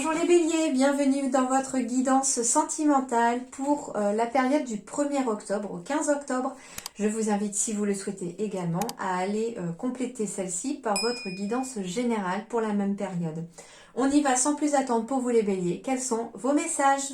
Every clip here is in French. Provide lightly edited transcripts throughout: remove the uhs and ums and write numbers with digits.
Bonjour les béliers, bienvenue dans votre guidance sentimentale pour la période du 1er octobre au 15 octobre. Je vous invite, si vous le souhaitez également, à aller compléter celle-ci par votre guidance générale pour la même période. On y va sans plus attendre pour vous les béliers. Quels sont vos messages ?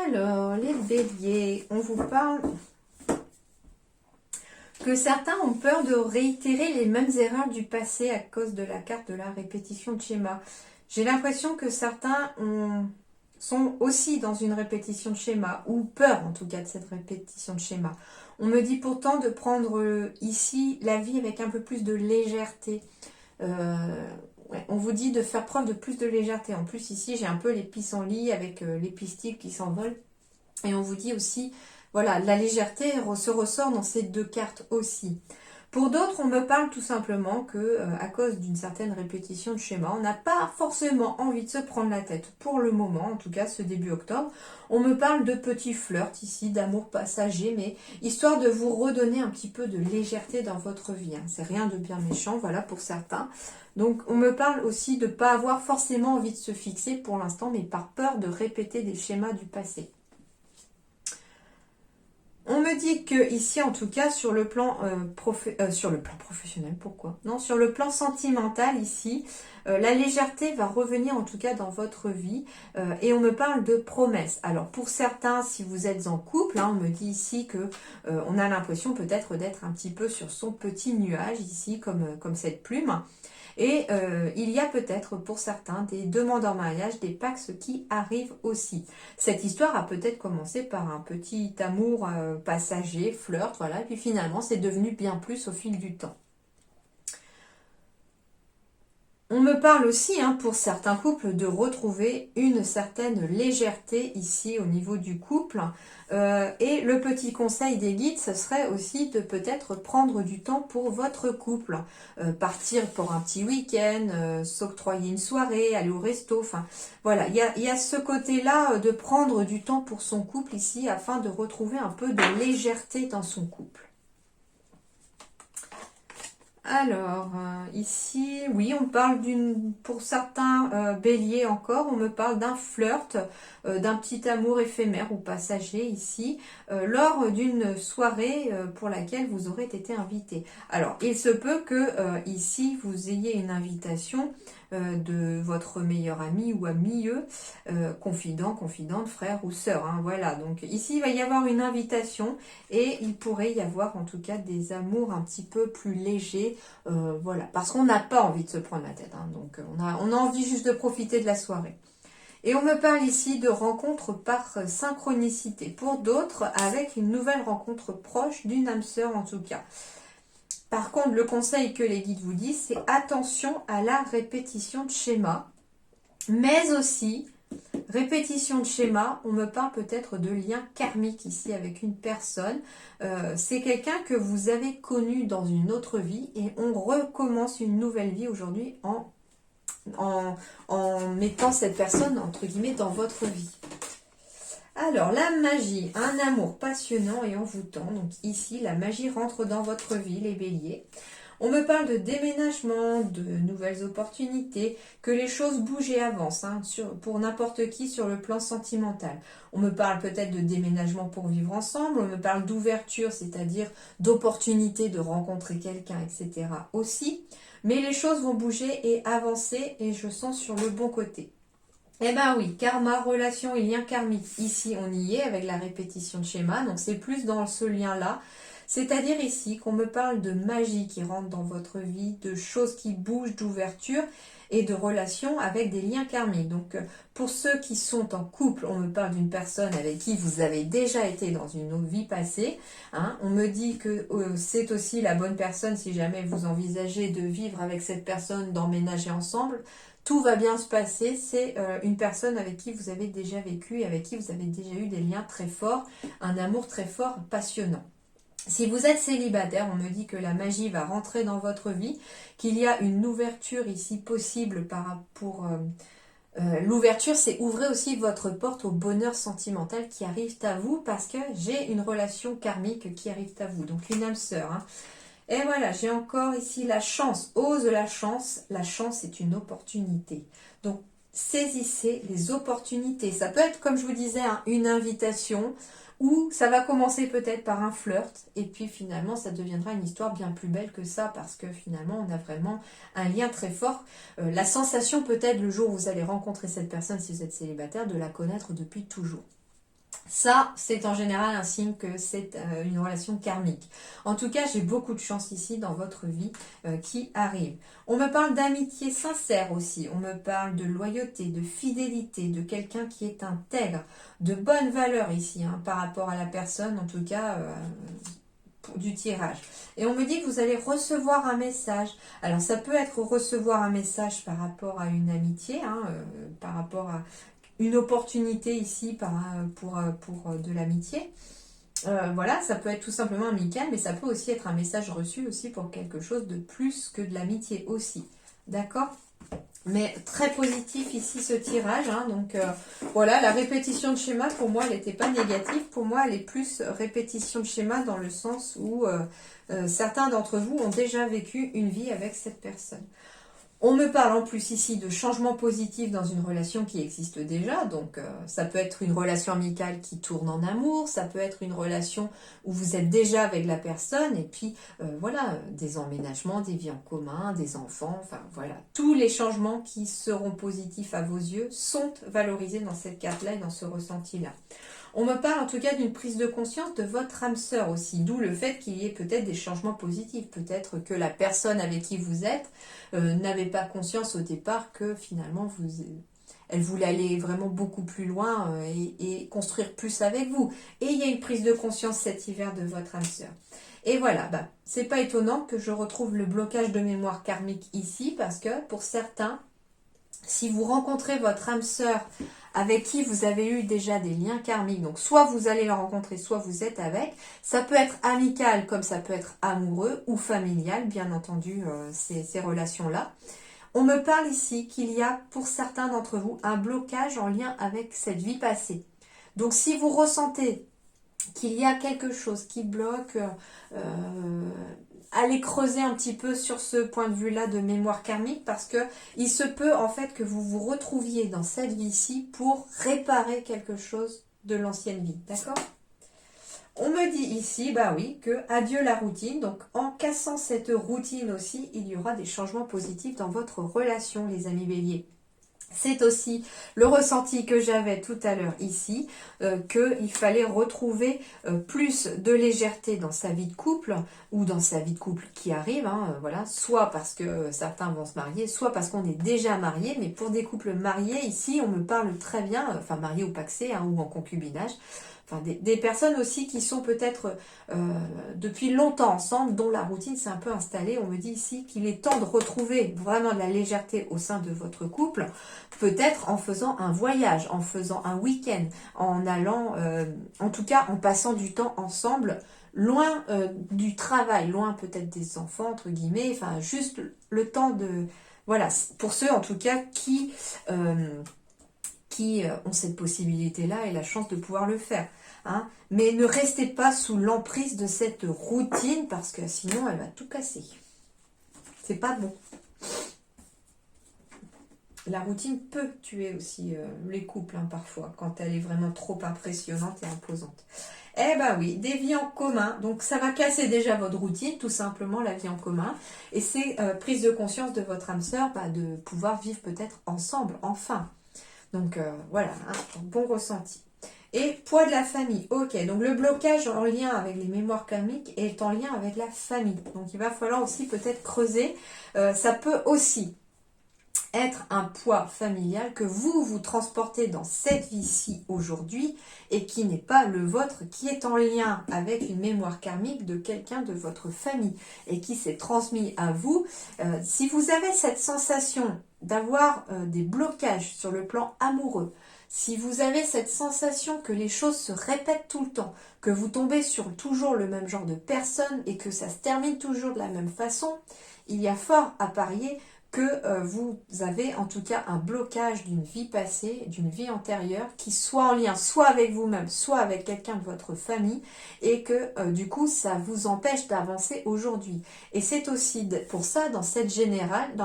Alors, les béliers, on vous parle que certains ont peur de réitérer les mêmes erreurs du passé à cause de la carte de la répétition de schéma. J'ai l'impression que certains sont aussi dans une répétition de schéma, ou peur en tout cas de cette répétition de schéma. On me dit pourtant de prendre ici la vie avec un peu plus de légèreté. On vous dit de faire preuve de plus de légèreté. En plus ici j'ai un peu les pissenlits avec les pistils qui s'envolent. Et on vous dit aussi, voilà, la légèreté se ressort dans ces deux cartes aussi. Pour d'autres, on me parle tout simplement que, à cause d'une certaine répétition de schéma, on n'a pas forcément envie de se prendre la tête pour le moment, en tout cas ce début octobre. On me parle de petits flirts ici, d'amour passager, mais histoire de vous redonner un petit peu de légèreté dans votre vie. Hein. C'est rien de bien méchant, voilà, pour certains. Donc, on me parle aussi de ne pas avoir forcément envie de se fixer pour l'instant, mais par peur de répéter des schémas du passé. On me dit que ici, en tout cas, sur le plan professionnel, pourquoi? Non, sur le plan sentimental, ici, la légèreté va revenir en tout cas dans votre vie et on me parle de promesses. Alors, pour certains, si vous êtes en couple, hein, on me dit ici que on a l'impression peut-être d'être un petit peu sur son petit nuage ici, comme cette plume. Et il y a peut-être pour certains des demandes en mariage, des pax qui arrivent aussi. Cette histoire a peut-être commencé par un petit amour passager, flirt, voilà, et puis finalement c'est devenu bien plus au fil du temps. On me parle aussi, hein, pour certains couples, de retrouver une certaine légèreté ici au niveau du couple. Et le petit conseil des guides, ce serait aussi de peut-être prendre du temps pour votre couple. Partir pour un petit week-end, s'octroyer une soirée, aller au resto. Enfin, voilà, il y a ce côté-là de prendre du temps pour son couple ici afin de retrouver un peu de légèreté dans son couple. Alors, ici, oui, on parle pour certains béliers encore, on me parle d'un flirt, d'un petit amour éphémère ou passager ici, lors d'une soirée pour laquelle vous aurez été invité. Alors, il se peut que ici, vous ayez une invitation de votre meilleur ami ou ami, confident, confidente, frère ou sœur. Hein, voilà, donc ici, il va y avoir une invitation et il pourrait y avoir en tout cas des amours un petit peu plus légers. Voilà, parce qu'on n'a pas envie de se prendre la tête, hein, donc on a envie juste de profiter de la soirée. Et on me parle ici de rencontres par synchronicité, pour d'autres avec une nouvelle rencontre proche d'une âme sœur en tout cas. Par contre, le conseil que les guides vous disent, c'est attention à la répétition de schéma, mais aussi répétition de schéma, on me parle peut-être de lien karmique ici avec une personne. C'est quelqu'un que vous avez connu dans une autre vie et on recommence une nouvelle vie aujourd'hui en mettant cette personne, entre guillemets, dans votre vie. Alors, la magie, un amour passionnant et envoûtant. Donc ici, la magie rentre dans votre vie, les béliers. On me parle de déménagement, de nouvelles opportunités, que les choses bougent et avancent, hein, pour n'importe qui sur le plan sentimental. On me parle peut-être de déménagement pour vivre ensemble, on me parle d'ouverture, c'est-à-dire d'opportunité de rencontrer quelqu'un, etc. aussi. Mais les choses vont bouger et avancer et je sens sur le bon côté. Eh ben oui, karma, relation et lien karmique. Ici, on y est avec la répétition de schéma, donc c'est plus dans ce lien-là. C'est-à-dire ici qu'on me parle de magie qui rentre dans votre vie, de choses qui bougent, d'ouverture et de relations avec des liens karmiques. Donc pour ceux qui sont en couple, on me parle d'une personne avec qui vous avez déjà été dans une autre vie passée. Hein. On me dit que c'est aussi la bonne personne si jamais vous envisagez de vivre avec cette personne, d'emménager ensemble. Tout va bien se passer, c'est une personne avec qui vous avez déjà vécu et avec qui vous avez déjà eu des liens très forts, un amour très fort, passionnant. Si vous êtes célibataire, on me dit que la magie va rentrer dans votre vie, qu'il y a une ouverture ici possible pour L'ouverture, c'est ouvrez aussi votre porte au bonheur sentimental qui arrive à vous parce que j'ai une relation karmique qui arrive à vous. Donc une âme sœur. Hein. Et voilà, j'ai encore ici la chance. Ose la chance. La chance est une opportunité. Donc saisissez les opportunités. Ça peut être, comme je vous disais, hein, une invitation ou ça va commencer peut-être par un flirt et puis finalement ça deviendra une histoire bien plus belle que ça parce que finalement on a vraiment un lien très fort. La sensation peut-être le jour où vous allez rencontrer cette personne si vous êtes célibataire de la connaître depuis toujours. Ça, c'est en général un signe que c'est une relation karmique. En tout cas, j'ai beaucoup de chance ici dans votre vie qui arrive. On me parle d'amitié sincère aussi. On me parle de loyauté, de fidélité, de quelqu'un qui est intègre, de bonnes valeurs ici hein, par rapport à la personne, en tout cas du tirage. Et on me dit que vous allez recevoir un message. Alors, ça peut être recevoir un message par rapport à une amitié, hein, par rapport à une opportunité ici pour de l'amitié. Voilà, ça peut être tout simplement amical, mais ça peut aussi être un message reçu aussi pour quelque chose de plus que de l'amitié aussi. D'accord ? Mais très positif ici ce tirage. Hein, donc voilà, la répétition de schéma, pour moi, elle n'était pas négative. Pour moi, elle est plus répétition de schéma dans le sens où certains d'entre vous ont déjà vécu une vie avec cette personne. On me parle en plus ici de changement positif dans une relation qui existe déjà, donc ça peut être une relation amicale qui tourne en amour, ça peut être une relation où vous êtes déjà avec la personne, et puis voilà, des emménagements, des vies en commun, des enfants, enfin voilà, tous les changements qui seront positifs à vos yeux sont valorisés dans cette carte-là et dans ce ressenti-là. On me parle en tout cas d'une prise de conscience de votre âme sœur aussi, d'où le fait qu'il y ait peut-être des changements positifs. Peut-être que la personne avec qui vous êtes n'avait pas conscience au départ que finalement elle voulait aller vraiment beaucoup plus loin et construire plus avec vous. Et il y a une prise de conscience cet hiver de votre âme sœur. Et voilà, c'est pas étonnant que je retrouve le blocage de mémoire karmique ici parce que pour certains, si vous rencontrez votre âme sœur avec qui vous avez eu déjà des liens karmiques, donc soit vous allez la rencontrer, soit vous êtes avec, ça peut être amical comme ça peut être amoureux ou familial, bien entendu, ces relations-là. On me parle ici qu'il y a pour certains d'entre vous un blocage en lien avec cette vie passée. Donc si vous ressentez qu'il y a quelque chose qui bloque, allez creuser un petit peu sur ce point de vue-là de mémoire karmique parce que il se peut en fait que vous vous retrouviez dans cette vie-ci pour réparer quelque chose de l'ancienne vie, d'accord ? On me dit ici, oui, que adieu la routine. Donc, en cassant cette routine aussi, il y aura des changements positifs dans votre relation, les amis béliers. C'est aussi le ressenti que j'avais tout à l'heure ici, qu'il fallait retrouver plus de légèreté dans sa vie de couple ou dans sa vie de couple qui arrive, voilà, soit parce que certains vont se marier, soit parce qu'on est déjà marié, mais pour des couples mariés, ici, on me parle très bien, enfin mariés ou pacsés ou en concubinage, enfin des personnes aussi qui sont peut-être depuis longtemps ensemble, dont la routine s'est un peu installée. On me dit ici qu'il est temps de retrouver vraiment de la légèreté au sein de votre couple, peut-être en faisant un voyage, en faisant un week-end, en allant, en tout cas en passant du temps ensemble, loin du travail, loin peut-être des enfants, entre guillemets, enfin juste le temps de... Voilà, pour ceux en tout cas qui ont cette possibilité-là et la chance de pouvoir le faire. Hein. Mais ne restez pas sous l'emprise de cette routine parce que sinon elle va tout casser. C'est pas bon. La routine peut tuer aussi les couples parfois quand elle est vraiment trop impressionnante et imposante. Oui, des vies en commun. Donc ça va casser déjà votre routine, tout simplement la vie en commun. Et c'est prise de conscience de votre âme sœur de pouvoir vivre peut-être ensemble, enfin. Donc voilà, bon ressenti. Et poids de la famille. Ok, donc le blocage en lien avec les mémoires karmiques est en lien avec la famille. Donc il va falloir aussi peut-être creuser. Ça peut aussi être un poids familial que vous transportez dans cette vie-ci aujourd'hui et qui n'est pas le vôtre, qui est en lien avec une mémoire karmique de quelqu'un de votre famille et qui s'est transmis à vous. Si vous avez cette sensation d'avoir des blocages sur le plan amoureux, si vous avez cette sensation que les choses se répètent tout le temps, que vous tombez sur toujours le même genre de personne et que ça se termine toujours de la même façon, il y a fort à parier que vous avez en tout cas un blocage d'une vie passée, d'une vie antérieure, qui soit en lien soit avec vous-même, soit avec quelqu'un de votre famille, et que du coup ça vous empêche d'avancer aujourd'hui. Et c'est aussi pour ça dans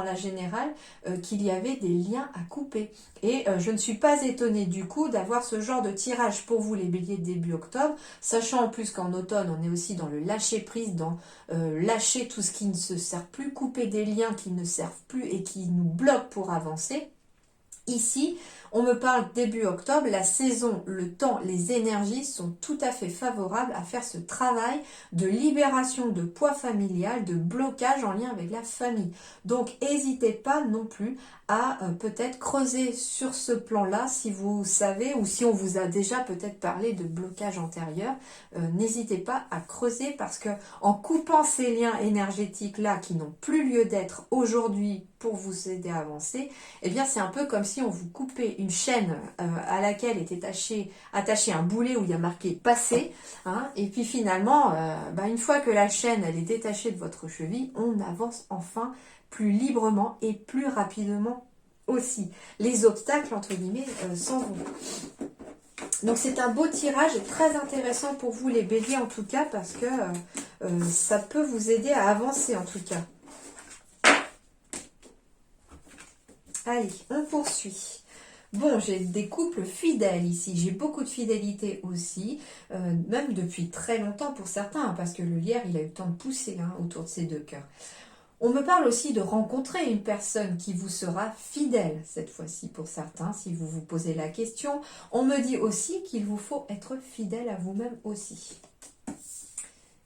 la générale, qu'il y avait des liens à couper. Et je ne suis pas étonnée du coup d'avoir ce genre de tirage pour vous les béliers de début octobre, sachant en plus qu'en automne on est aussi dans le lâcher prise, dans lâcher tout ce qui ne se sert plus, couper des liens qui ne servent plus et qui nous bloquent pour avancer. Ici, on me parle début octobre, la saison, le temps, les énergies sont tout à fait favorables à faire ce travail de libération de poids familial, de blocage en lien avec la famille. Donc, n'hésitez pas non plus à peut-être creuser sur ce plan-là si vous savez ou si on vous a déjà peut-être parlé de blocage antérieur. N'hésitez pas à creuser parce que en coupant ces liens énergétiques-là qui n'ont plus lieu d'être aujourd'hui pour vous aider à avancer, eh bien c'est un peu comme si on vous coupait une chaîne à laquelle était attaché un boulet où il y a marqué passé, hein, et puis finalement, une fois que la chaîne elle est détachée de votre cheville, on avance enfin plus librement et plus rapidement aussi. Les obstacles, entre guillemets, s'en vont. Donc c'est un beau tirage et très intéressant pour vous les béliers en tout cas, parce que ça peut vous aider à avancer en tout cas. Allez, on poursuit. Bon, j'ai des couples fidèles ici. J'ai beaucoup de fidélité aussi, même depuis très longtemps pour certains, parce que le lierre, il a eu le temps de pousser autour de ces deux cœurs. On me parle aussi de rencontrer une personne qui vous sera fidèle, cette fois-ci pour certains, si vous vous posez la question. On me dit aussi qu'il vous faut être fidèle à vous-même aussi.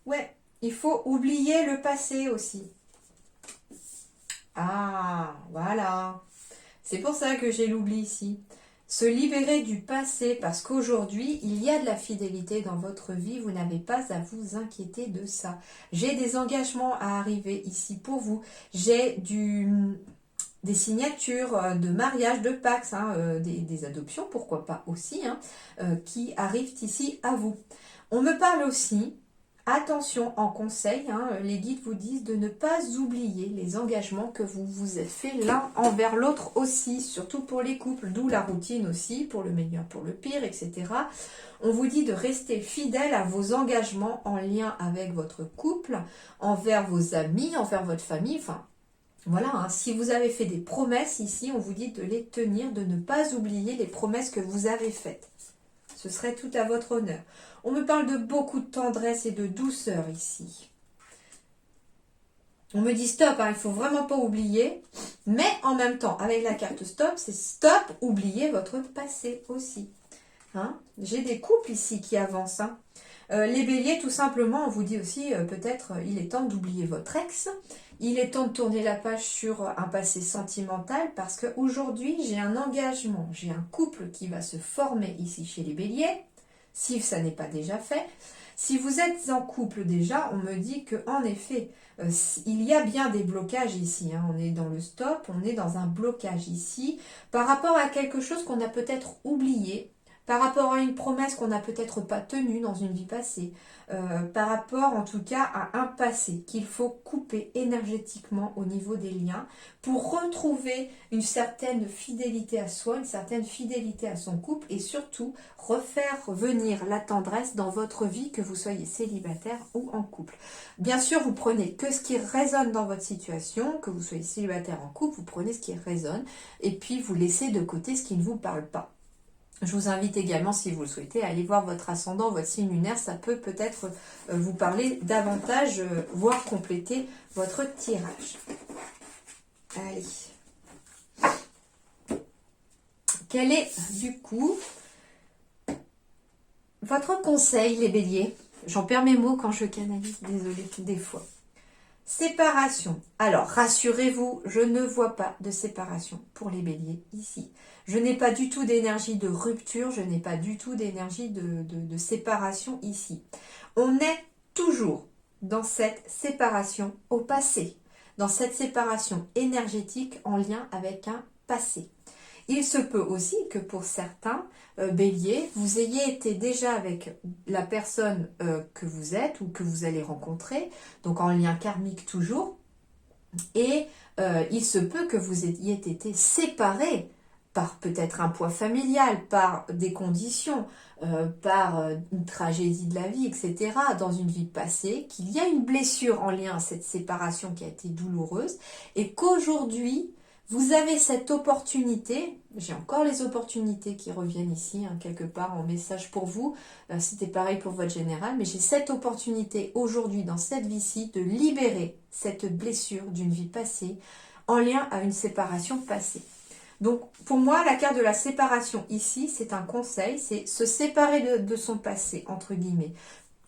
Ouais, il faut oublier le passé aussi. Ah, voilà. C'est pour ça que j'ai l'oubli ici. Se libérer du passé, parce qu'aujourd'hui, il y a de la fidélité dans votre vie. Vous n'avez pas à vous inquiéter de ça. J'ai des engagements à arriver ici pour vous. J'ai des signatures de mariage, de Pax, des adoptions, pourquoi pas aussi, qui arrivent ici à vous. On me parle aussi... Attention, en conseil, les guides vous disent de ne pas oublier les engagements que vous vous êtes fait l'un envers l'autre aussi, surtout pour les couples, d'où la routine aussi, pour le meilleur, pour le pire, etc. On vous dit de rester fidèle à vos engagements en lien avec votre couple, envers vos amis, envers votre famille, enfin... Voilà, si vous avez fait des promesses ici, on vous dit de les tenir, de ne pas oublier les promesses que vous avez faites. Ce serait tout à votre honneur. On me parle de beaucoup de tendresse et de douceur ici. On me dit stop, il ne faut vraiment pas oublier. Mais en même temps, avec la carte stop, c'est stop, oubliez votre passé aussi. J'ai des couples ici qui avancent. Les béliers, tout simplement, on vous dit aussi peut-être il est temps d'oublier votre ex. Il est temps de tourner la page sur un passé sentimental parce qu'aujourd'hui, j'ai un engagement, j'ai un couple qui va se former ici chez les béliers, si ça n'est pas déjà fait. Si vous êtes en couple déjà, on me dit qu'en effet, il y a bien des blocages ici. On est dans le stop, on est dans un blocage ici par rapport à quelque chose qu'on a peut-être oublié, par rapport à une promesse qu'on n'a peut-être pas tenue dans une vie passée, par rapport en tout cas à un passé qu'il faut couper énergétiquement au niveau des liens pour retrouver une certaine fidélité à soi, une certaine fidélité à son couple et surtout refaire venir la tendresse dans votre vie, que vous soyez célibataire ou en couple. Bien sûr, vous prenez que ce qui résonne dans votre situation, que vous soyez célibataire ou en couple, vous prenez ce qui résonne et puis vous laissez de côté ce qui ne vous parle pas. Je vous invite également, si vous le souhaitez, à aller voir votre ascendant, votre signe lunaire. Ça peut peut-être vous parler davantage, voire compléter votre tirage. Allez. Quel est, du coup, votre conseil, les béliers? J'en perds mes mots quand je canalise, désolée, des fois. Séparation. Alors, rassurez-vous, je ne vois pas de séparation pour les béliers ici. Je n'ai pas du tout d'énergie de rupture, je n'ai pas du tout d'énergie de séparation ici. On est toujours dans cette séparation au passé, dans cette séparation énergétique en lien avec un passé. Il se peut aussi que pour certains béliers, vous ayez été déjà avec la personne que vous êtes ou que vous allez rencontrer, donc en lien karmique toujours, Et il se peut que vous ayez été séparés par peut-être un poids familial, par des conditions, par une tragédie de la vie, etc., dans une vie passée, qu'il y a une blessure en lien à cette séparation qui a été douloureuse, et qu'aujourd'hui, vous avez cette opportunité, j'ai encore les opportunités qui reviennent ici, hein, quelque part en message pour vous, c'était pareil pour votre général, mais j'ai cette opportunité aujourd'hui, dans cette vie-ci, de libérer cette blessure d'une vie passée en lien à une séparation passée. Donc, pour moi, la carte de la séparation ici, c'est un conseil, c'est se séparer de son passé, entre guillemets.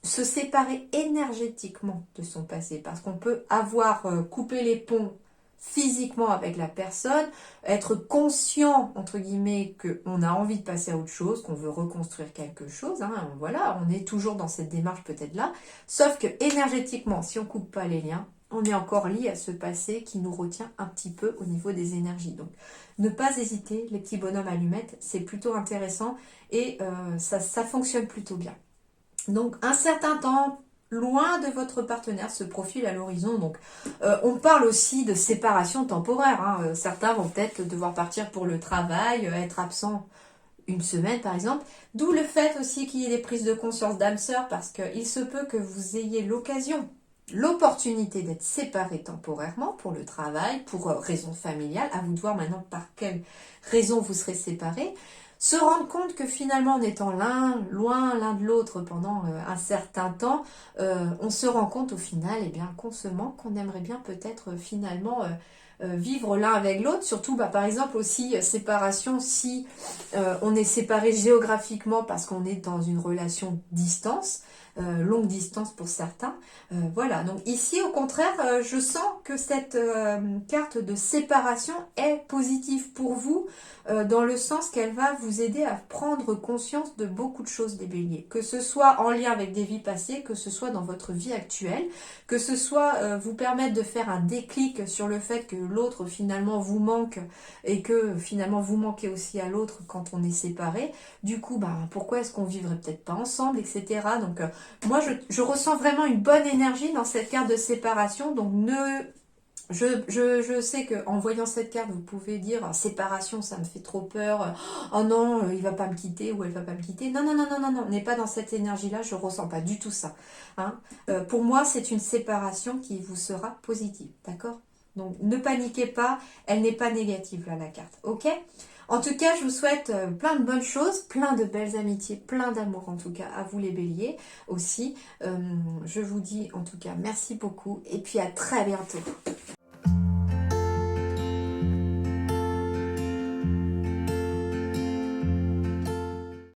Se séparer énergétiquement de son passé, parce qu'on peut avoir coupé les ponts physiquement avec la personne, être conscient, entre guillemets, qu'on a envie de passer à autre chose, qu'on veut reconstruire quelque chose, hein, voilà, on est toujours dans cette démarche peut-être là, sauf que énergétiquement, si on ne coupe pas les liens, on est encore lié à ce passé qui nous retient un petit peu au niveau des énergies. Donc, ne pas hésiter, les petits bonhommes allumettes, c'est plutôt intéressant et ça fonctionne plutôt bien. Donc, un certain temps loin de votre partenaire se profile à l'horizon. Donc, on parle aussi de séparation temporaire, hein. Certains vont peut-être devoir partir pour le travail, être absents une semaine par exemple. D'où le fait aussi qu'il y ait des prises de conscience d'âme sœur, parce qu'il se peut que vous ayez l'opportunité d'être séparés temporairement pour le travail, pour raison familiale. À vous de voir maintenant par quelle raison vous serez séparés. Se rendre compte que finalement, en étant loin l'un de l'autre pendant un certain temps, on se rend compte au final, eh bien, qu'on se manque, qu'on aimerait bien peut-être finalement vivre l'un avec l'autre. Surtout, par exemple, aussi séparation si on est séparé géographiquement parce qu'on est dans une relation distance, longue distance pour certains. Voilà, donc ici, au contraire, je sens que cette carte de séparation est positive pour vous, dans le sens qu'elle va vous aider à prendre conscience de beaucoup de choses, des béliers. Que ce soit en lien avec des vies passées, que ce soit dans votre vie actuelle, que ce soit vous permettre de faire un déclic sur le fait que l'autre finalement vous manque et que finalement vous manquez aussi à l'autre quand on est séparés. Du coup, pourquoi est-ce qu'on vivrait peut-être pas ensemble, etc. Donc moi je ressens vraiment une bonne énergie dans cette carte de séparation. Donc je sais qu'en voyant cette carte, vous pouvez dire séparation, ça me fait trop peur. Oh non, il va pas me quitter ou elle va pas me quitter. Non, non, non, non, non, non, on n'est pas dans cette énergie-là, je ressens pas du tout ça. Hein. Pour moi, c'est une séparation qui vous sera positive, d'accord? Donc ne paniquez pas, elle n'est pas négative là, la carte, ok? En tout cas, je vous souhaite plein de bonnes choses, plein de belles amitiés, plein d'amour en tout cas à vous les béliers aussi. Je vous dis en tout cas merci beaucoup et puis à très bientôt.